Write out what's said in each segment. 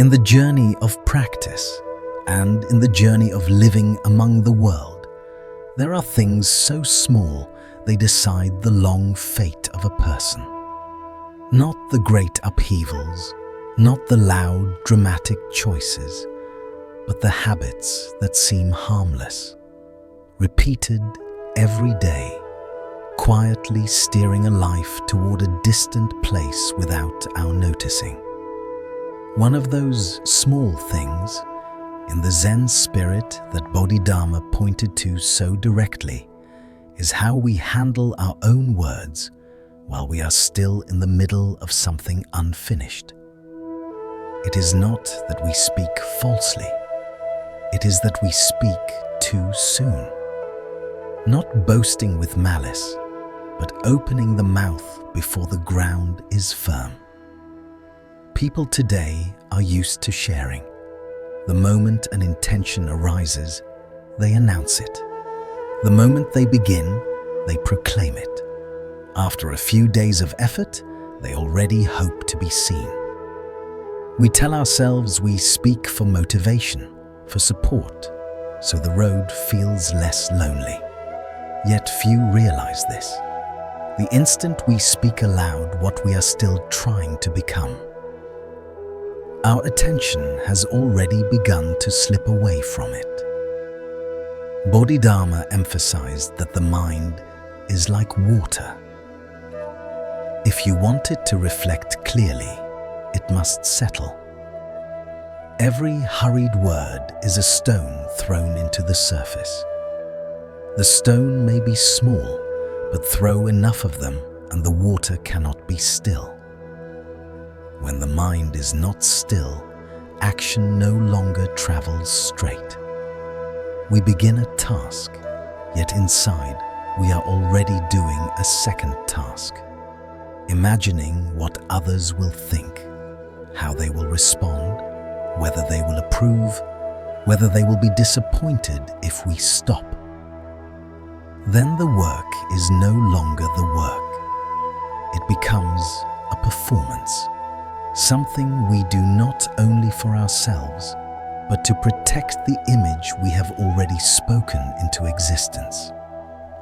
In the journey of practice and in the journey of living among the world, there are things so small they decide the long fate of a person. Not the great upheavals, not the loud, dramatic choices, but the habits that seem harmless, repeated every day, quietly steering a life toward a distant place without our noticing. One of those small things, in the Zen spirit that Bodhidharma pointed to so directly, is how we handle our own words while we are still in the middle of something unfinished. It is not that we speak falsely, it is that we speak too soon. Not boasting with malice, but opening the mouth before the ground is firm. People today are used to sharing. The moment an intention arises, they announce it. The moment they begin, they proclaim it. After a few days of effort, they already hope to be seen. We tell ourselves we speak for motivation, for support, so the road feels less lonely. Yet few realize this. The instant we speak aloud what we are still trying to become, our attention has already begun to slip away from it. Bodhidharma emphasized that the mind is like water. If you want it to reflect clearly, it must settle. Every hurried word is a stone thrown into the surface. The stone may be small, but throw enough of them and the water cannot be still. When the mind is not still, action no longer travels straight. We begin a task, yet inside we are already doing a second task. Imagining what others will think, how they will respond, whether they will approve, whether they will be disappointed if we stop. Then the work is no longer the work. It becomes a performance, something we do not only for ourselves, but to protect the image we have already spoken into existence.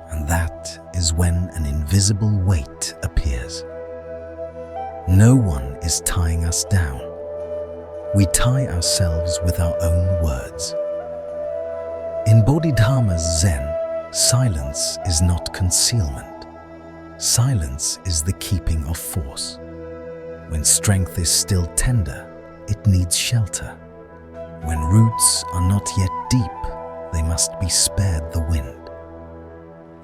And that is when an invisible weight appears. No one is tying us down. We tie ourselves with our own words. In Bodhidharma's Zen, silence is not concealment. Silence is the keeping of force. When strength is still tender, it needs shelter. When roots are not yet deep, they must be spared the wind.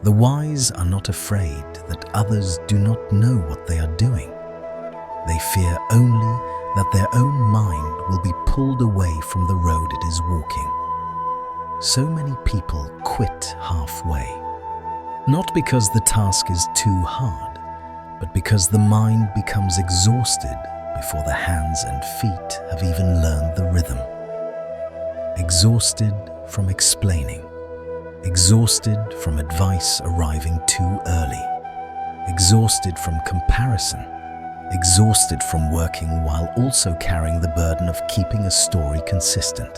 The wise are not afraid that others do not know what they are doing. They fear only that their own mind will be pulled away from the road it is walking. So many people quit halfway, not because the task is too hard, but because the mind becomes exhausted before the hands and feet have even learned the rhythm. Exhausted from explaining, exhausted from advice arriving too early, exhausted from comparison, exhausted from working while also carrying the burden of keeping a story consistent.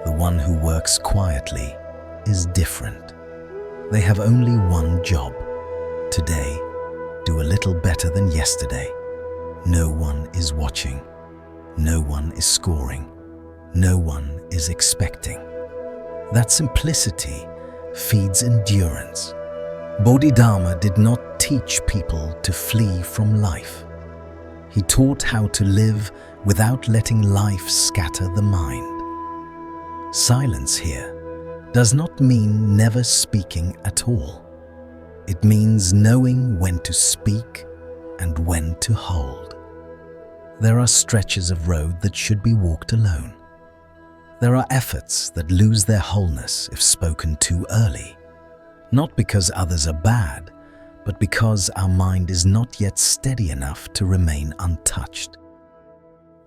The one who works quietly is different. They have only one job. Today, do a little better than yesterday. No one is watching. No one is scoring. No one is expecting. That simplicity feeds endurance. Bodhidharma did not teach people to flee from life. He taught how to live without letting life scatter the mind. Silence here does not mean never speaking at all. It means knowing when to speak and when to hold. There are stretches of road that should be walked alone. There are efforts that lose their wholeness if spoken too early, not because others are bad, but because our mind is not yet steady enough to remain untouched.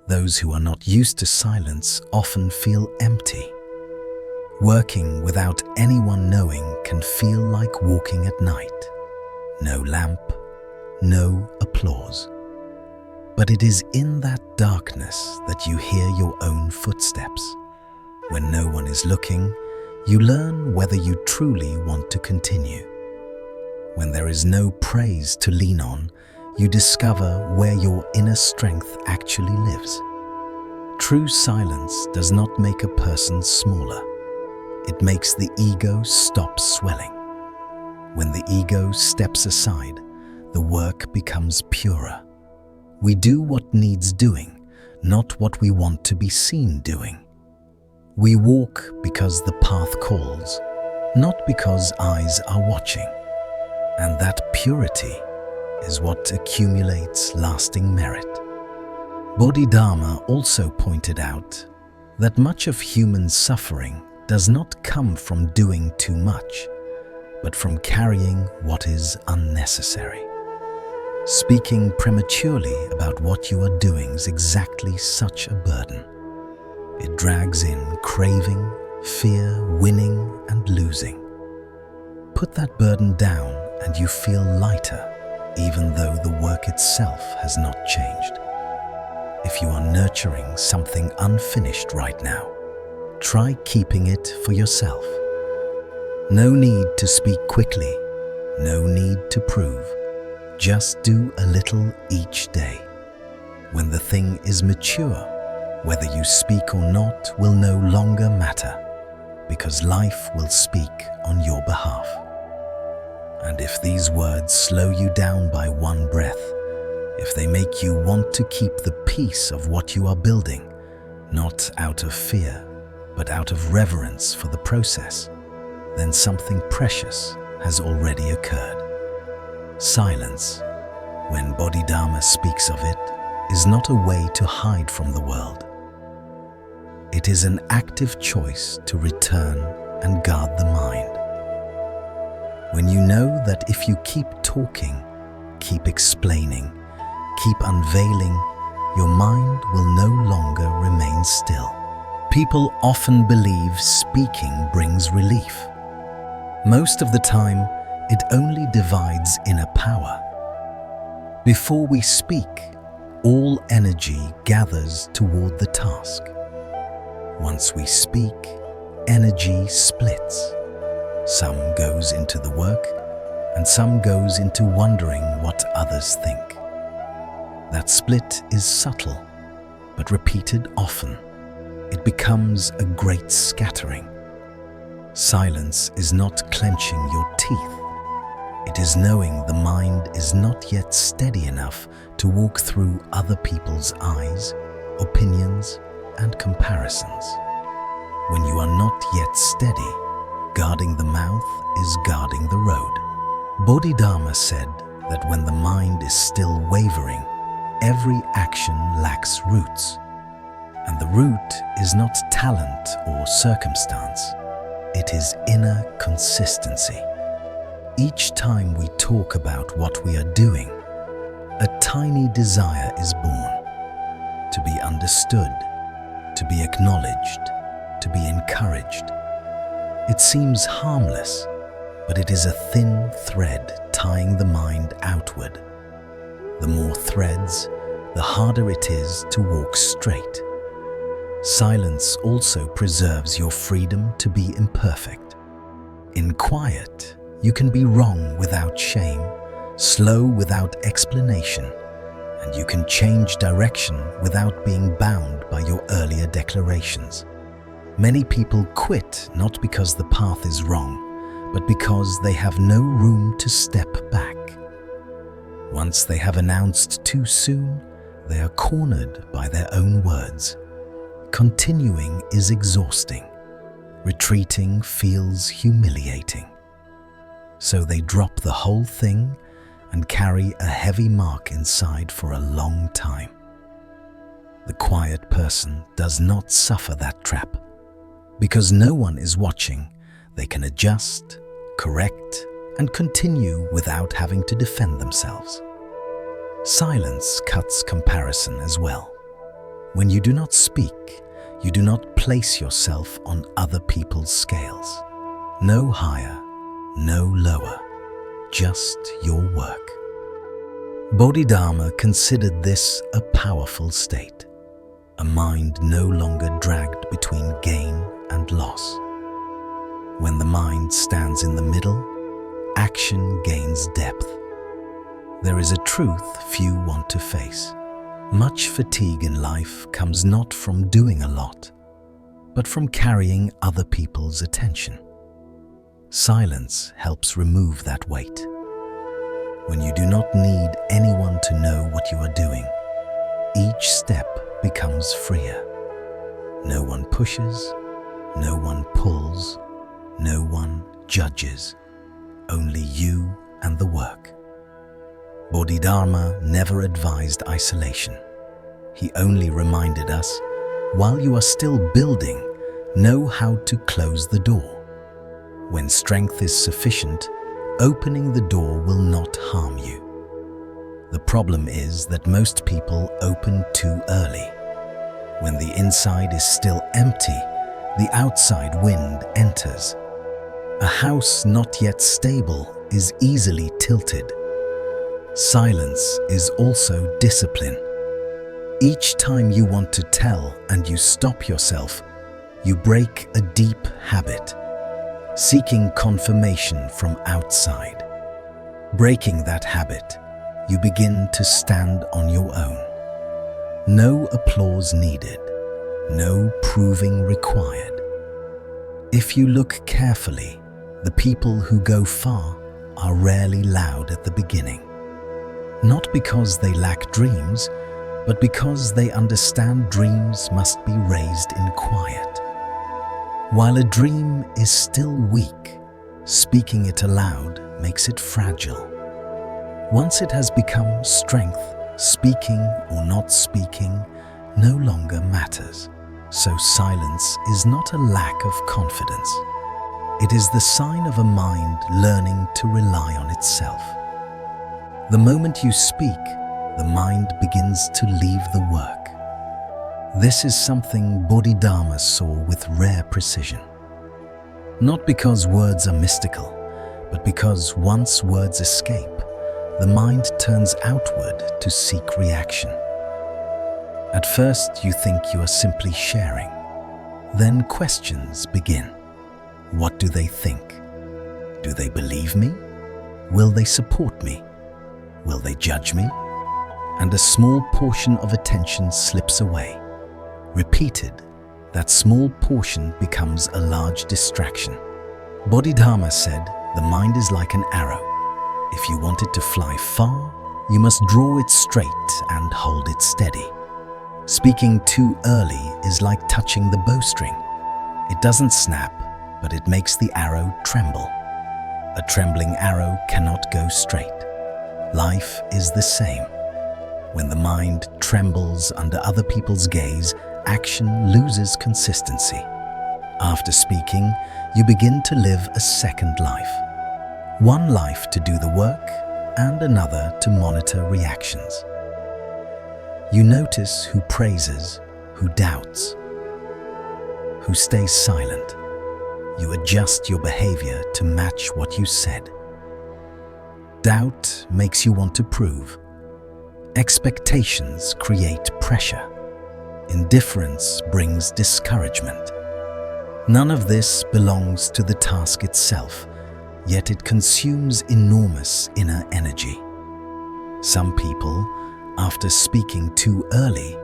Those who are not used to silence often feel empty. Working without anyone knowing can feel like walking at night. No lamp, no applause. But it is in that darkness that you hear your own footsteps. When no one is looking, you learn whether you truly want to continue. When there is no praise to lean on, you discover where your inner strength actually lives. True silence does not make a person smaller. It makes the ego stop swelling. When the ego steps aside, the work becomes purer. We do what needs doing, not what we want to be seen doing. We walk because the path calls, not because eyes are watching. And that purity is what accumulates lasting merit. Bodhidharma also pointed out that much of human suffering does not come from doing too much, but from carrying what is unnecessary. Speaking prematurely about what you are doing is exactly such a burden. It drags in craving, fear, winning, and losing. Put that burden down and you feel lighter, even though the work itself has not changed. If you are nurturing something unfinished right now, try keeping it for yourself. No need to speak quickly, no need to prove. Just do a little each day. When the thing is mature, whether you speak or not will no longer matter, because life will speak on your behalf. And if these words slow you down by one breath, if they make you want to keep the peace of what you are building, not out of fear, but out of reverence for the process, then something precious has already occurred. Silence, when Bodhidharma speaks of it, is not a way to hide from the world. It is an active choice to return and guard the mind. When you know that if you keep talking, keep explaining, keep unveiling, your mind will no longer remain still. People often believe speaking brings relief. Most of the time, it only divides inner power. Before we speak, all energy gathers toward the task. Once we speak, energy splits. Some goes into the work, and some goes into wondering what others think. That split is subtle, but repeated often, it becomes a great scattering. Silence is not clenching your teeth. It is knowing the mind is not yet steady enough to walk through other people's eyes, opinions, and comparisons. When you are not yet steady, guarding the mouth is guarding the road. Bodhidharma said that when the mind is still wavering, every action lacks roots. And the root is not talent or circumstance. It is inner consistency. Each time we talk about what we are doing, a tiny desire is born. To be understood, to be acknowledged, to be encouraged. It seems harmless, but it is a thin thread tying the mind outward. The more threads, the harder it is to walk straight. Silence also preserves your freedom to be imperfect. In quiet, you can be wrong without shame, slow without explanation, and you can change direction without being bound by your earlier declarations. Many people quit not because the path is wrong, but because they have no room to step back. Once they have announced too soon, they are cornered by their own words. Continuing is exhausting. Retreating feels humiliating. So they drop the whole thing and carry a heavy mark inside for a long time. The quiet person does not suffer that trap. Because no one is watching, they can adjust, correct, and continue without having to defend themselves. Silence cuts comparison as well. When you do not speak, you do not place yourself on other people's scales. No higher, no lower, just your work. Bodhidharma considered this a powerful state, a mind no longer dragged between gain and loss. When the mind stands in the middle, action gains depth. There is a truth few want to face. Much fatigue in life comes not from doing a lot, but from carrying other people's attention. Silence helps remove that weight. When you do not need anyone to know what you are doing, each step becomes freer. No one pushes, no one pulls, no one judges. Only you and the work. Bodhidharma never advised isolation. He only reminded us, while you are still building, know how to close the door. When strength is sufficient, opening the door will not harm you. The problem is that most people open too early. When the inside is still empty, the outside wind enters. A house not yet stable is easily tilted. Silence is also discipline. Each time you want to tell and you stop yourself, you break a deep habit, seeking confirmation from outside. Breaking that habit, you begin to stand on your own. No applause needed, no proving required. If you look carefully, the people who go far are rarely loud at the beginning. Not because they lack dreams, but because they understand dreams must be raised in quiet. While a dream is still weak, speaking it aloud makes it fragile. Once it has become strength, speaking or not speaking no longer matters. So silence is not a lack of confidence. It is the sign of a mind learning to rely on itself. The moment you speak, the mind begins to leave the work. This is something Bodhidharma saw with rare precision. Not because words are mystical, but because once words escape, the mind turns outward to seek reaction. At first you think you are simply sharing. Then questions begin. What do they think? Do they believe me? Will they support me? Will they judge me? And a small portion of attention slips away. Repeated, that small portion becomes a large distraction. Bodhidharma said, the mind is like an arrow. If you want it to fly far, you must draw it straight and hold it steady. Speaking too early is like touching the bowstring. It doesn't snap, but it makes the arrow tremble. A trembling arrow cannot go straight. Life is the same. When the mind trembles under other people's gaze, action loses consistency. After speaking, you begin to live a second life. One life to do the work and another to monitor reactions. You notice who praises, who doubts, who stays silent. You adjust your behavior to match what you said. Doubt makes you want to prove. Expectations create pressure. Indifference brings discouragement. None of this belongs to the task itself, yet it consumes enormous inner energy. Some people, after speaking too early,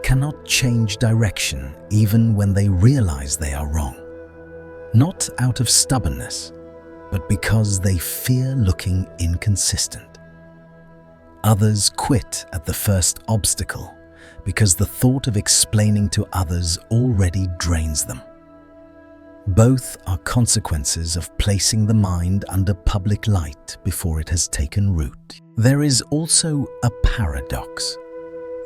cannot change direction even when they realize they are wrong. Not out of stubbornness, but because they fear looking inconsistent. Others quit at the first obstacle because the thought of explaining to others already drains them. Both are consequences of placing the mind under public light before it has taken root. There is also a paradox.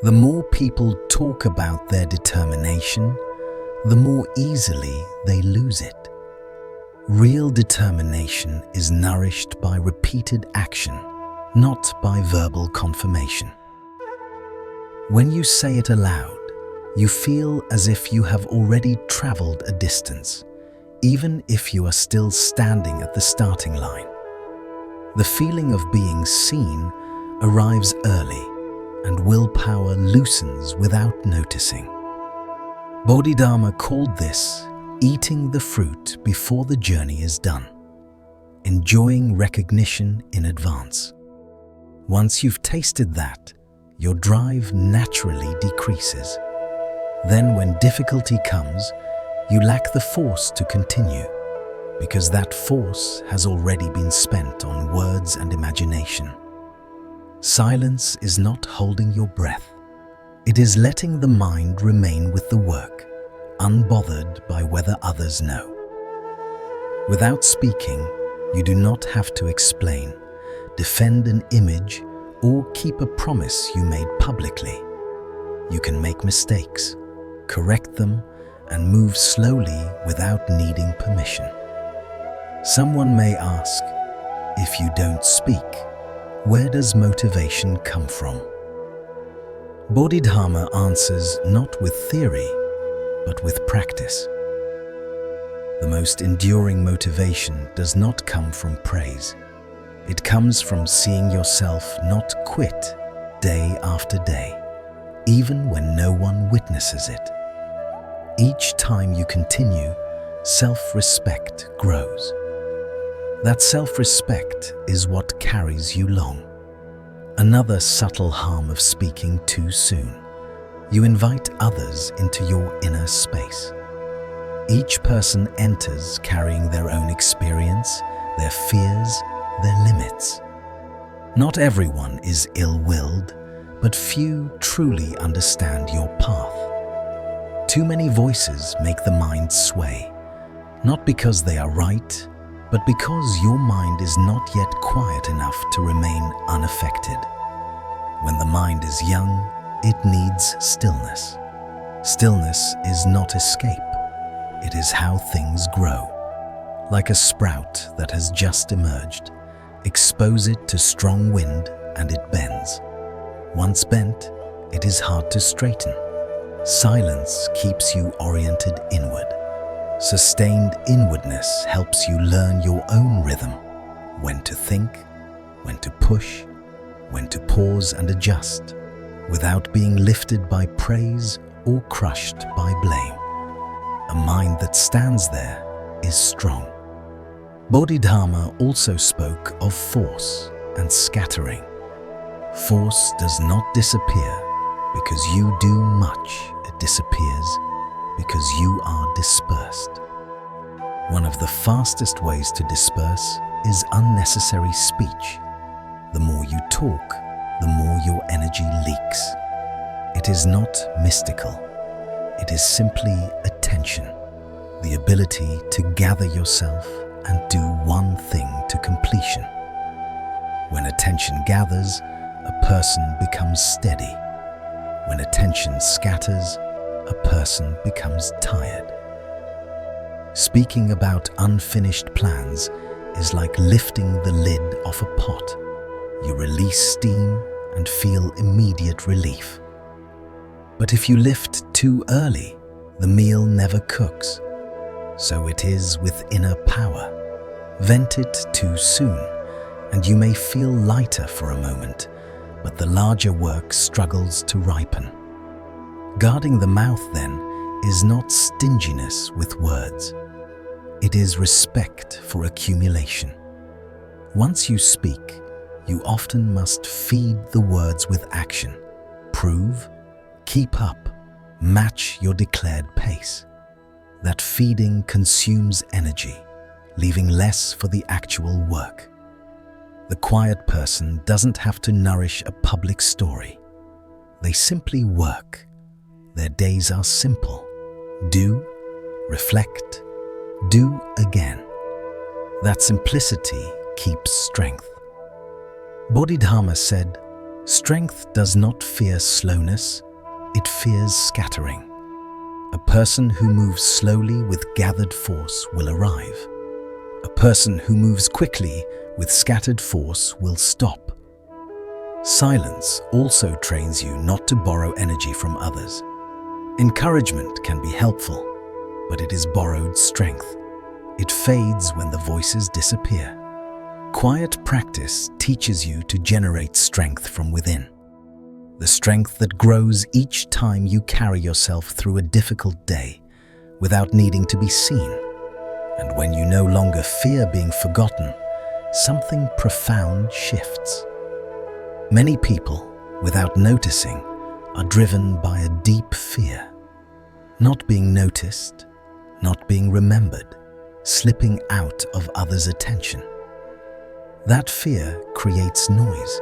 The more people talk about their determination, the more easily they lose it. Real determination is nourished by repeated action, not by verbal confirmation. When you say it aloud, you feel as if you have already traveled a distance, even if you are still standing at the starting line. The feeling of being seen arrives early and willpower loosens without noticing. Bodhidharma called this eating the fruit before the journey is done, enjoying recognition in advance. Once you've tasted that, your drive naturally decreases. Then when difficulty comes, you lack the force to continue, because that force has already been spent on words and imagination. Silence is not holding your breath. It is letting the mind remain with the work, unbothered by whether others know. Without speaking, you do not have to explain, defend an image, or keep a promise you made publicly. You can make mistakes, correct them, and move slowly without needing permission. Someone may ask, if you don't speak, where does motivation come from? Bodhidharma answers not with theory, but with practice. The most enduring motivation does not come from praise. It comes from seeing yourself not quit day after day, even when no one witnesses it. Each time you continue, self-respect grows. That self-respect is what carries you long. Another subtle harm of speaking too soon. You invite others into your inner space. Each person enters carrying their own experience, their fears, their limits. Not everyone is ill-willed, but few truly understand your path. Too many voices make the mind sway, not because they are right, but because your mind is not yet quiet enough to remain unaffected. When the mind is young, it needs stillness. Stillness is not escape. It is how things grow. Like a sprout that has just emerged, expose it to strong wind and it bends. Once bent, it is hard to straighten. Silence keeps you oriented inward. Sustained inwardness helps you learn your own rhythm, when to think, when to push, when to pause and adjust, without being lifted by praise or crushed by blame. A mind that stands there is strong. Bodhidharma also spoke of force and scattering. Force does not disappear because you do much, it disappears because you are dispersed. One of the fastest ways to disperse is unnecessary speech. The more you talk, the more your energy leaks. It is not mystical. It is simply attention, the ability to gather yourself and do one thing to completion. When attention gathers, a person becomes steady. When attention scatters, a person becomes tired. Speaking about unfinished plans is like lifting the lid off a pot. You release steam and feel immediate relief. But if you lift too early, the meal never cooks. So it is with inner power. Vent it too soon, and you may feel lighter for a moment, but the larger work struggles to ripen. Guarding the mouth, then, is not stinginess with words. It is respect for accumulation. Once you speak, you often must feed the words with action. Prove, keep up, match your declared pace. That feeding consumes energy, leaving less for the actual work. The quiet person doesn't have to nourish a public story. They simply work. Their days are simple. Do, reflect, do again. That simplicity keeps strength. Bodhidharma said, "Strength does not fear slowness, it fears scattering." A person who moves slowly with gathered force will arrive. A person who moves quickly with scattered force will stop. Silence also trains you not to borrow energy from others. Encouragement can be helpful, but it is borrowed strength. It fades when the voices disappear. Quiet practice teaches you to generate strength from within. The strength that grows each time you carry yourself through a difficult day without needing to be seen. And when you no longer fear being forgotten, something profound shifts. Many people, without noticing, are driven by a deep fear. Not being noticed, not being remembered, slipping out of others' attention. That fear creates noise,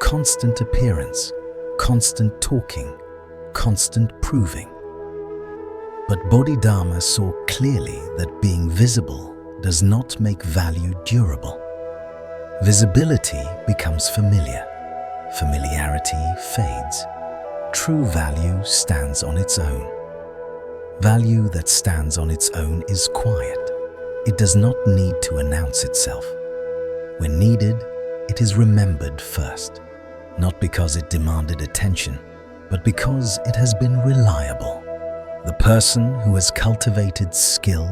constant appearance, constant talking, constant proving. But Bodhidharma saw clearly that being visible does not make value durable. Visibility becomes familiar. Familiarity fades. True value stands on its own. Value that stands on its own is quiet. It does not need to announce itself. When needed, it is remembered first, not because it demanded attention, but because it has been reliable. The person who has cultivated skill,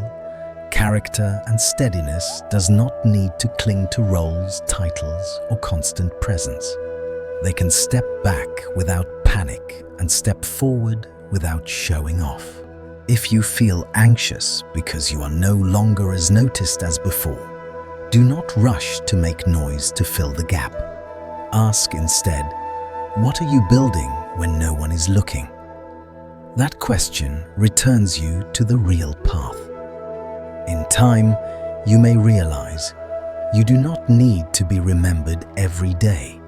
character, and steadiness does not need to cling to roles, titles, or constant presence. They can step back without panic and step forward without showing off. If you feel anxious because you are no longer as noticed as before, do not rush to make noise to fill the gap. Ask instead, what are you building when no one is looking? That question returns you to the real path. In time, you may realize you do not need to be remembered every day.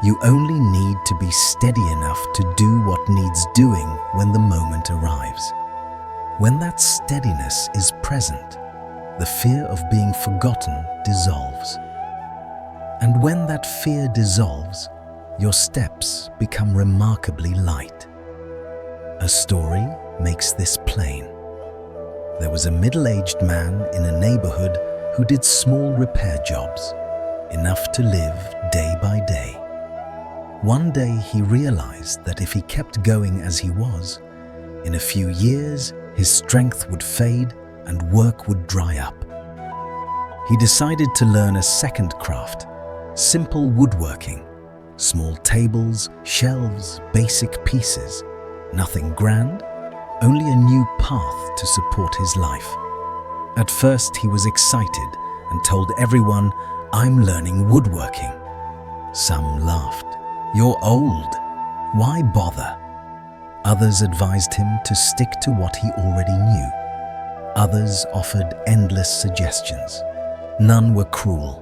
You only need to be steady enough to do what needs doing when the moment arrives. When that steadiness is present, the fear of being forgotten dissolves. And when that fear dissolves, your steps become remarkably light. A story makes this plain. There was a middle-aged man in a neighborhood who did small repair jobs, enough to live day by day. One day he realized that if he kept going as he was, in a few years his strength would fade and work would dry up. He decided to learn a second craft, simple woodworking, small tables, shelves, basic pieces, nothing grand, only a new path to support his life. At first he was excited and told everyone, "I'm learning woodworking." Some laughed, "You're old, why bother?" Others advised him to stick to what he already knew. Others offered endless suggestions. None were cruel,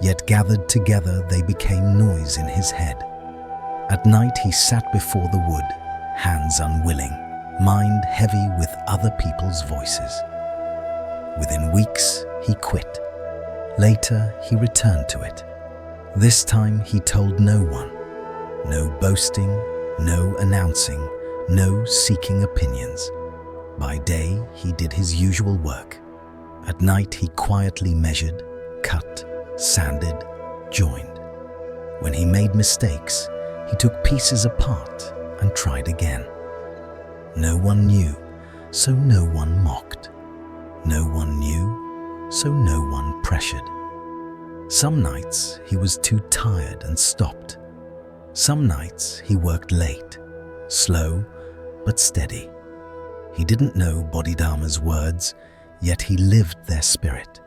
yet gathered together they became noise in his head. At night he sat before the wood, hands unwilling, mind heavy with other people's voices. Within weeks, he quit. Later, he returned to it. This time, he told no one. No boasting, no announcing, no seeking opinions. By day, he did his usual work. At night, he quietly measured, cut, sanded, joined. When he made mistakes, he took pieces apart and tried again. No one knew, so no one mocked. No one knew, so no one pressured. Some nights he was too tired and stopped. Some nights he worked late, slow but steady. He didn't know Bodhidharma's words, yet he lived their spirit.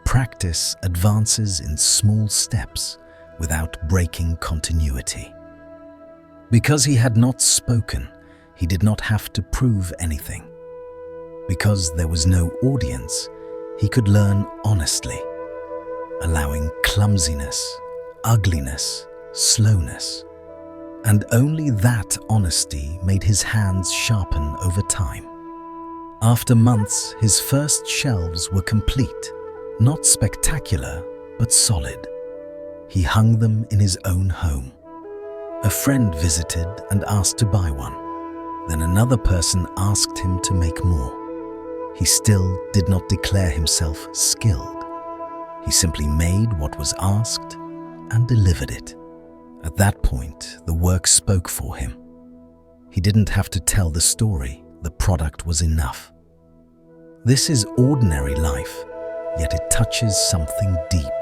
Practice advances in small steps without breaking continuity. Because he had not spoken, he did not have to prove anything. Because there was no audience, he could learn honestly, allowing clumsiness, ugliness, slowness. And only that honesty made his hands sharpen over time. After months, his first shelves were complete, not spectacular, but solid. He hung them in his own home. A friend visited and asked to buy one. Then another person asked him to make more. He still did not declare himself skilled. He simply made what was asked and delivered it. At that point, the work spoke for him. He didn't have to tell the story, the product was enough. This is ordinary life, yet it touches something deep.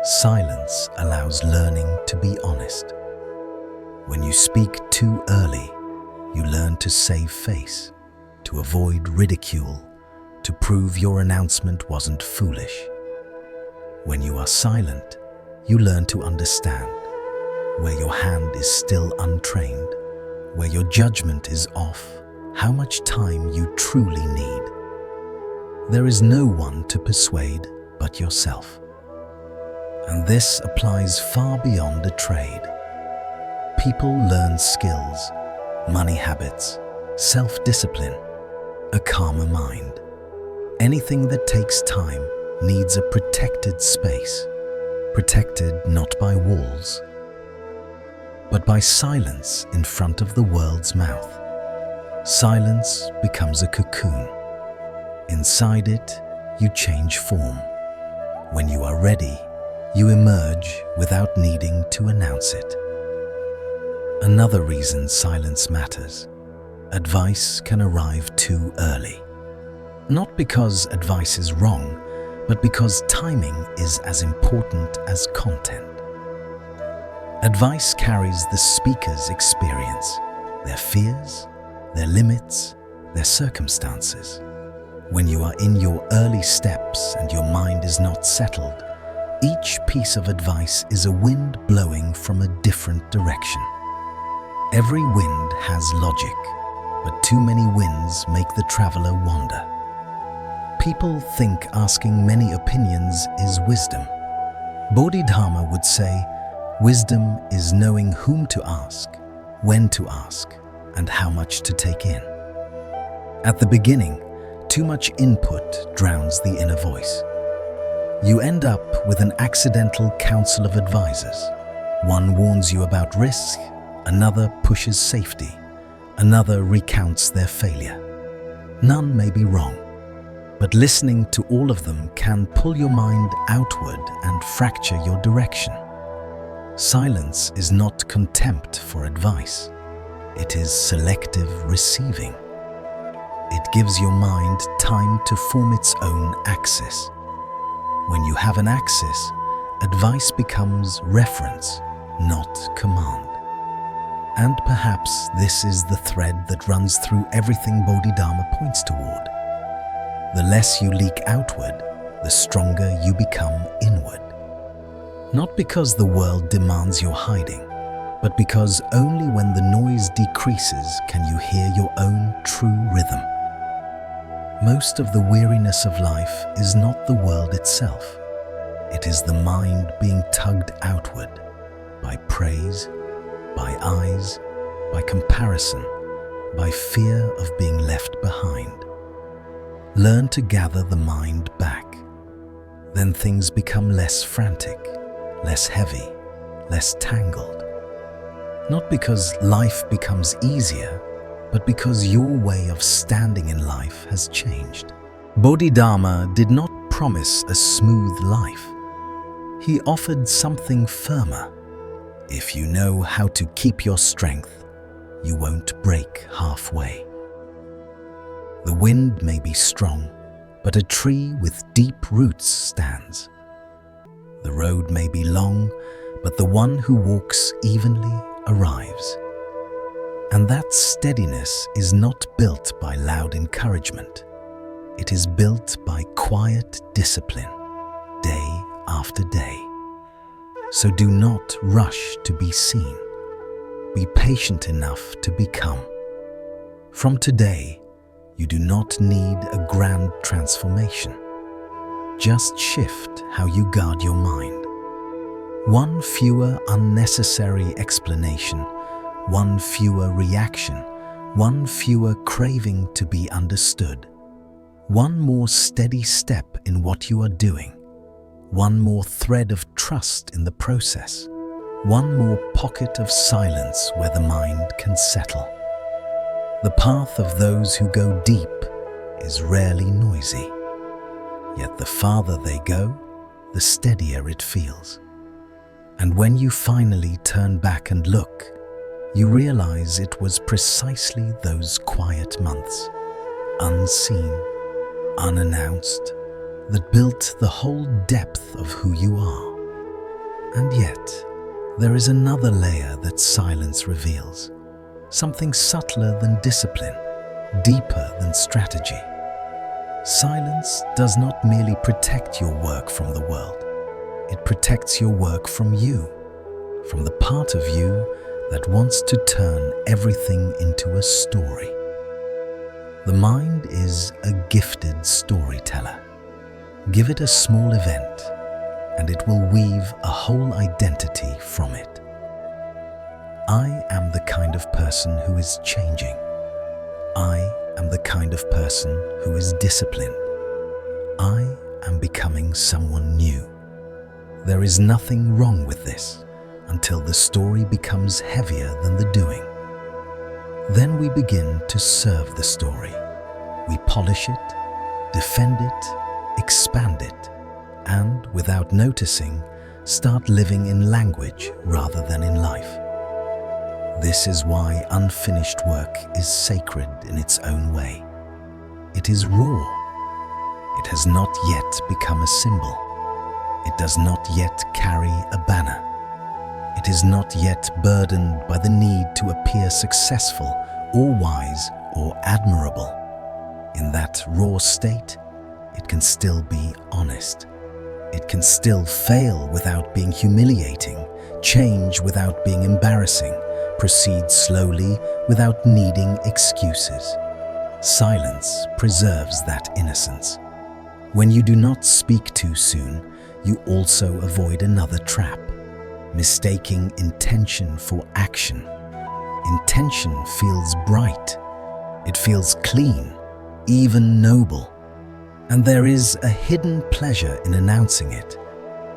Silence allows learning to be honest. When you speak too early, you learn to save face, to avoid ridicule, to prove your announcement wasn't foolish. When you are silent, you learn to understand, where your hand is still untrained, where your judgment is off, how much time you truly need. There is no one to persuade but yourself. And this applies far beyond a trade. People learn skills, money habits, self-discipline, a calmer mind. Anything that takes time needs a protected space, protected not by walls, but by silence in front of the world's mouth. Silence becomes a cocoon. Inside it, you change form. When you are ready, you emerge without needing to announce it. Another reason silence matters: advice can arrive too early. Not because advice is wrong, but because timing is as important as content. Advice carries the speaker's experience, their fears, their limits, their circumstances. When you are in your early steps and your mind is not settled, each piece of advice is a wind blowing from a different direction. Every wind has logic, but too many winds make the traveler wander. People think asking many opinions is wisdom. Bodhidharma would say, wisdom is knowing whom to ask, when to ask, and how much to take in. At the beginning, too much input drowns the inner voice. You end up with an accidental council of advisors. One warns you about risk, another pushes safety, another recounts their failure. None may be wrong, but listening to all of them can pull your mind outward and fracture your direction. Silence is not contempt for advice. It is selective receiving. It gives your mind time to form its own axis. When you have an axis, advice becomes reference, not command. And perhaps this is the thread that runs through everything Bodhidharma points toward. The less you leak outward, the stronger you become inward. Not because the world demands your hiding, but because only when the noise decreases can you hear your own true rhythm. Most of the weariness of life is not the world itself. It is the mind being tugged outward by praise, by eyes, by comparison, by fear of being left behind. Learn to gather the mind back. Then things become less frantic, less heavy, less tangled. Not because life becomes easier, but because your way of standing in life has changed. Bodhidharma did not promise a smooth life. He offered something firmer. If you know how to keep your strength, you won't break halfway. The wind may be strong, but a tree with deep roots stands. The road may be long, but the one who walks evenly arrives. And that steadiness is not built by loud encouragement. It is built by quiet discipline, day after day. So do not rush to be seen. Be patient enough to become. From today, you do not need a grand transformation. Just shift how you guard your mind. One fewer unnecessary explanation, one fewer reaction, one fewer craving to be understood. One more steady step in what you are doing. One more thread of trust in the process. One more pocket of silence where the mind can settle. The path of those who go deep is rarely noisy. Yet the farther they go, the steadier it feels. And when you finally turn back and look, you realize it was precisely those quiet months, unseen, unannounced, that built the whole depth of who you are. And yet, there is another layer that silence reveals, something subtler than discipline, deeper than strategy. Silence does not merely protect your work from the world. It protects your work from you, from the part of you that wants to turn everything into a story. The mind is a gifted storyteller. Give it a small event, and it will weave a whole identity from it. I am the kind of person who is changing. I am the kind of person who is disciplined. I am becoming someone new. There is nothing wrong with this until the story becomes heavier than the doing. Then we begin to serve the story. We polish it, defend it, expand it, and, without noticing, start living in language rather than in life. This is why unfinished work is sacred in its own way. It is raw. It has not yet become a symbol. It does not yet carry a banner. It is not yet burdened by the need to appear successful or wise or admirable. In that raw state, it can still be honest. It can still fail without being humiliating, change without being embarrassing, proceed slowly without needing excuses. Silence preserves that innocence. When you do not speak too soon, you also avoid another trap, mistaking intention for action. Intention feels bright. It feels clean, even noble. And there is a hidden pleasure in announcing it,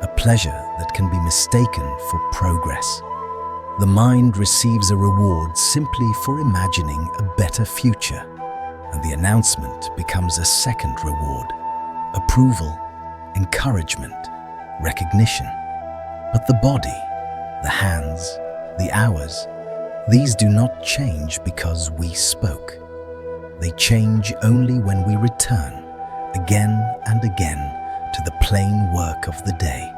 a pleasure that can be mistaken for progress. The mind receives a reward simply for imagining a better future, and the announcement becomes a second reward: approval, encouragement, recognition. But the body, the hands, the hours, these do not change because we spoke. They change only when we return, again and again, to the plain work of the day.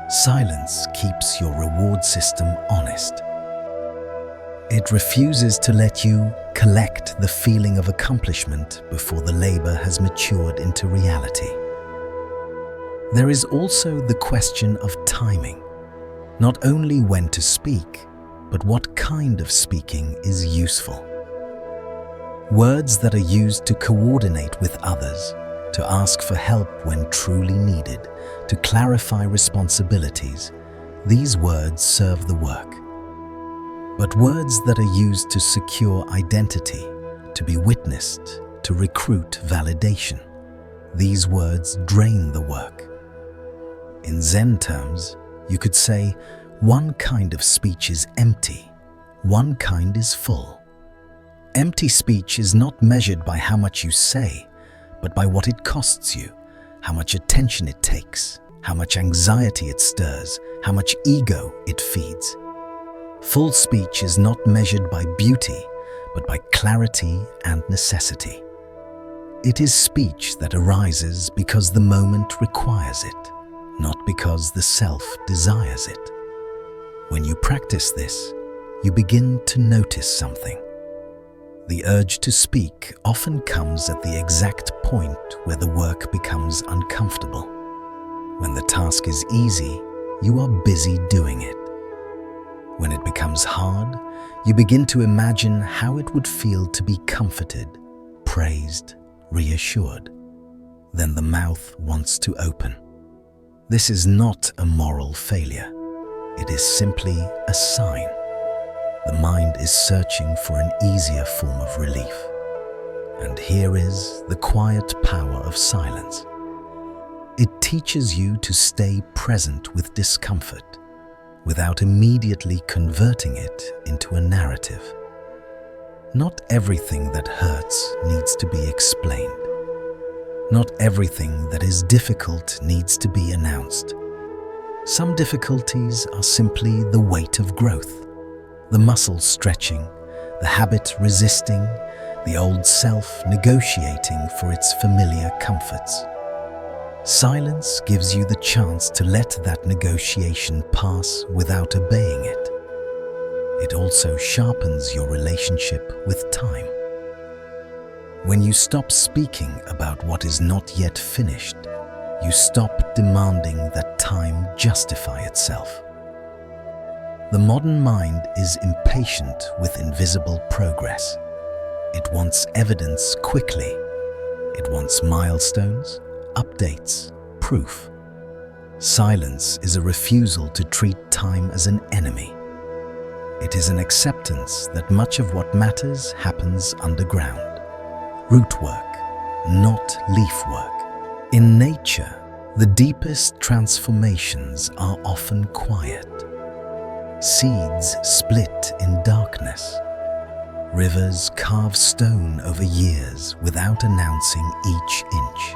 Silence keeps your reward system honest. It refuses to let you collect the feeling of accomplishment before the labor has matured into reality. There is also the question of timing. Not only when to speak, but what kind of speaking is useful. Words that are used to coordinate with others, to ask for help when truly needed, to clarify responsibilities, these words serve the work. But words that are used to secure identity, to be witnessed, to recruit validation, these words drain the work. In Zen terms, you could say, one kind of speech is empty, one kind is full. Empty speech is not measured by how much you say, but by what it costs you, how much attention it takes, how much anxiety it stirs, how much ego it feeds. Full speech is not measured by beauty, but by clarity and necessity. It is speech that arises because the moment requires it, not because the self desires it. When you practice this, you begin to notice something. The urge to speak often comes at the exact point where the work becomes uncomfortable. When the task is easy, you are busy doing it. When it becomes hard, you begin to imagine how it would feel to be comforted, praised, reassured. Then the mouth wants to open. This is not a moral failure. It is simply a sign. The mind is searching for an easier form of relief. And here is the quiet power of silence. It teaches you to stay present with discomfort without immediately converting it into a narrative. Not everything that hurts needs to be explained. Not everything that is difficult needs to be announced. Some difficulties are simply the weight of growth. The muscle stretching, the habit resisting, the old self negotiating for its familiar comforts. Silence gives you the chance to let that negotiation pass without obeying it. It also sharpens your relationship with time. When you stop speaking about what is not yet finished, you stop demanding that time justify itself. The modern mind is impatient with invisible progress. It wants evidence quickly. It wants milestones, updates, proof. Silence is a refusal to treat time as an enemy. It is an acceptance that much of what matters happens underground. Root work, not leaf work. In nature, the deepest transformations are often quiet. Seeds split in darkness. Rivers carve stone over years without announcing each inch.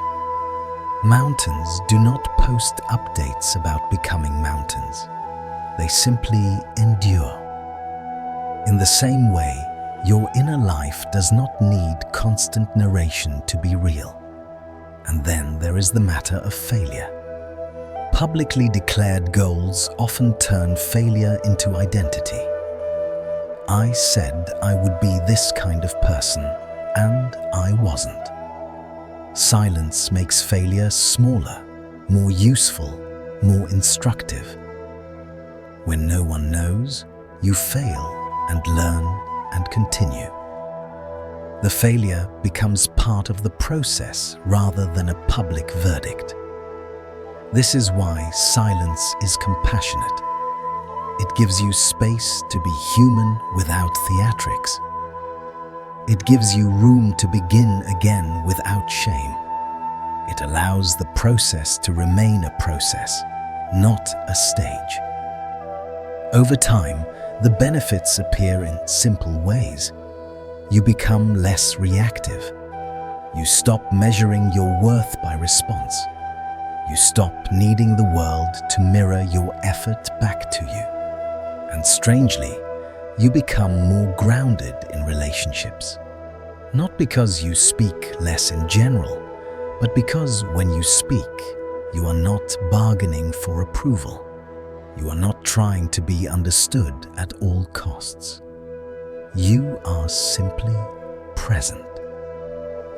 Mountains do not post updates about becoming mountains. They simply endure. In the same way, your inner life does not need constant narration to be real. And then there is the matter of failure. Publicly declared goals often turn failure into identity. I said I would be this kind of person, and I wasn't. Silence makes failure smaller, more useful, more instructive. When no one knows, you fail and learn and continue. The failure becomes part of the process rather than a public verdict. This is why silence is compassionate. It gives you space to be human without theatrics. It gives you room to begin again without shame. It allows the process to remain a process, not a stage. Over time, the benefits appear in simple ways. You become less reactive. You stop measuring your worth by response. You stop needing the world to mirror your effort back to you. And strangely, you become more grounded in relationships. Not because you speak less in general, but because when you speak, you are not bargaining for approval. You are not trying to be understood at all costs. You are simply present.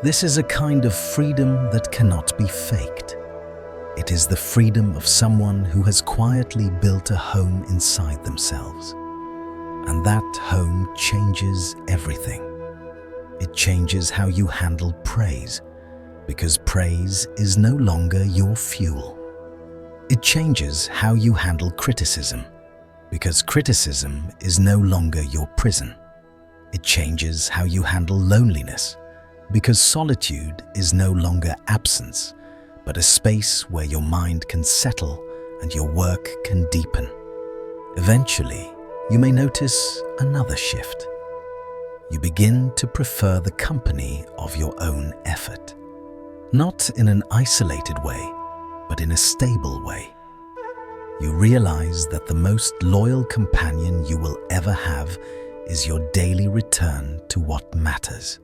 This is a kind of freedom that cannot be faked. It is the freedom of someone who has quietly built a home inside themselves. And that home changes everything. It changes how you handle praise, because praise is no longer your fuel. It changes how you handle criticism, because criticism is no longer your prison. It changes how you handle loneliness, because solitude is no longer absence, but a space where your mind can settle and your work can deepen. Eventually, you may notice another shift. You begin to prefer the company of your own effort. Not in an isolated way, but in a stable way. You realize that the most loyal companion you will ever have is your daily return to what matters.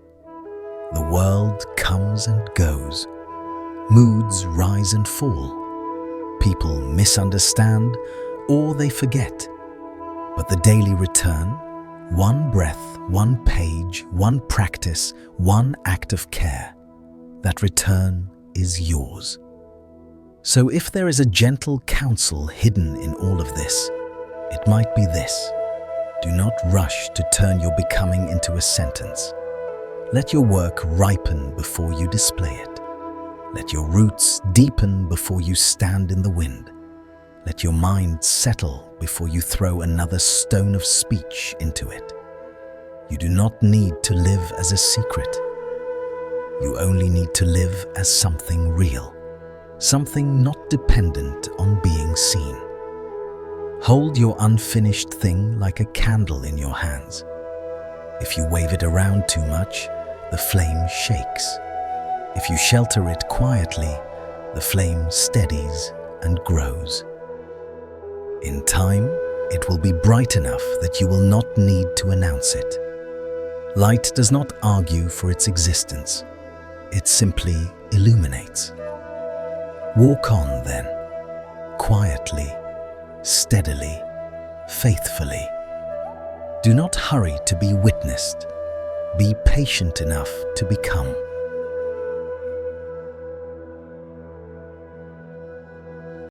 The world comes and goes. Moods rise and fall. People misunderstand or they forget. But the daily return, one breath, one page, one practice, one act of care, that return is yours. So if there is a gentle counsel hidden in all of this, it might be this: do not rush to turn your becoming into a sentence. Let your work ripen before you display it. Let your roots deepen before you stand in the wind. Let your mind settle before you throw another stone of speech into it. You do not need to live as a secret. You only need to live as something real, something not dependent on being seen. Hold your unfinished thing like a candle in your hands. If you wave it around too much, the flame shakes. If you shelter it quietly, the flame steadies and grows. In time, it will be bright enough that you will not need to announce it. Light does not argue for its existence. It simply illuminates. Walk on then, quietly, steadily, faithfully. Do not hurry to be witnessed. Be patient enough to become.